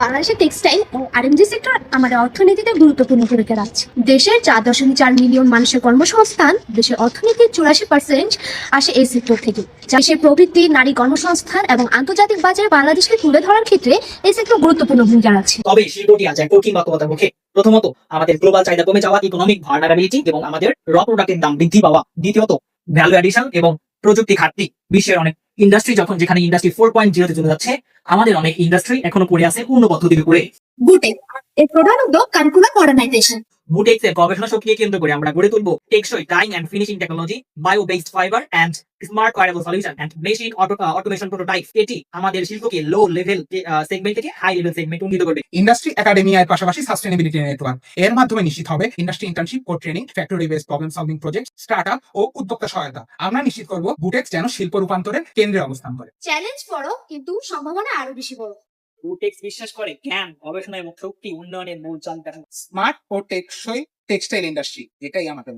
বাংলাদেশের টেক্সটাইল ও RMG sector আমাদের অর্থনীতিতে গুরুত্বপূর্ণ ভূমিকা রাখছে। দেশের 4.4 মিলিয়ন মানুষের কর্মসংস্থান, দেশের অর্থনীতির 84% আসে এই সেক্টর থেকে। দেশের প্রবৃদ্ধি, নারী কর্মসংস্থান এবং আন্তর্জাতিক বাজারে বাংলাদেশকে তুলে ধরার ক্ষেত্রে এই সেক্টর গুরুত্বপূর্ণ ভূমিকা রাখছে। তবে শিল্পটি আজ এক কঠিন বাস্তবতার মুখে। প্রথমত, আমাদের গ্লোবাল চাহিদা কমে যাওয়া, ইকোনমিক ভালনারাবিলিটি এবং আমাদের র প্রোডাক্টের দাম বৃদ্ধি পাওয়া। দ্বিতীয়ত, ভ্যালু অ্যাডিশন এবং প্রযুক্তি ঘাটতি। বিশ্বের অনেক ইন্ডাস্ট্রি যেখানে ইন্ডাস্ট্রি 4.0 চলে যাচ্ছে, আমাদের অনেক ইন্ডাস্ট্রি এখনো পড়ে আছে পূর্ণ পদ্ধতিতে করে। বুটেক এর প্রধান উদ্যোগ কারিকুলাম মডার্নাইজেশন। বুটেক্স এর গবেষণা শক্তিকে কেন্দ্র করে আমরা গড়ে তুলব টেকসই dyeing and finishing technology, bio based fibre and smart wearable solution and machine automation prototype. এটি আমাদের শিল্পকে লো লেভেল সেগমেন্ট থেকে হাই লেভেল সেগমেন্ট উন্নীত করবে। ইন্ডাস্ট্রি একাডেমিয়ার পাশাপাশি সাস্টেনেবিলিটি নেটওয়ার্ক এর মাধ্যমে নিশ্চিত হবে industry internship, code training, factory based problem solving project, startup ও উদ্যোক্তা সহায়তা। আমরা নিশ্চিত করব বুটেক্স যেন শিল্প রূপান্তরের কেন্দ্রে অবস্থান করে। চ্যালেঞ্জ বড়, কিন্তু সম্ভাবনা আরো বেশি বড়। বুটেক্স বিশ্বাস করে জ্ঞান, গবেষণা এবং শক্তি উন্নয়নের মূল চালকাঠি। স্মার্ট ও টেকসই টেক্সটাইল ইন্ডাস্ট্রি, এটাই আমাদের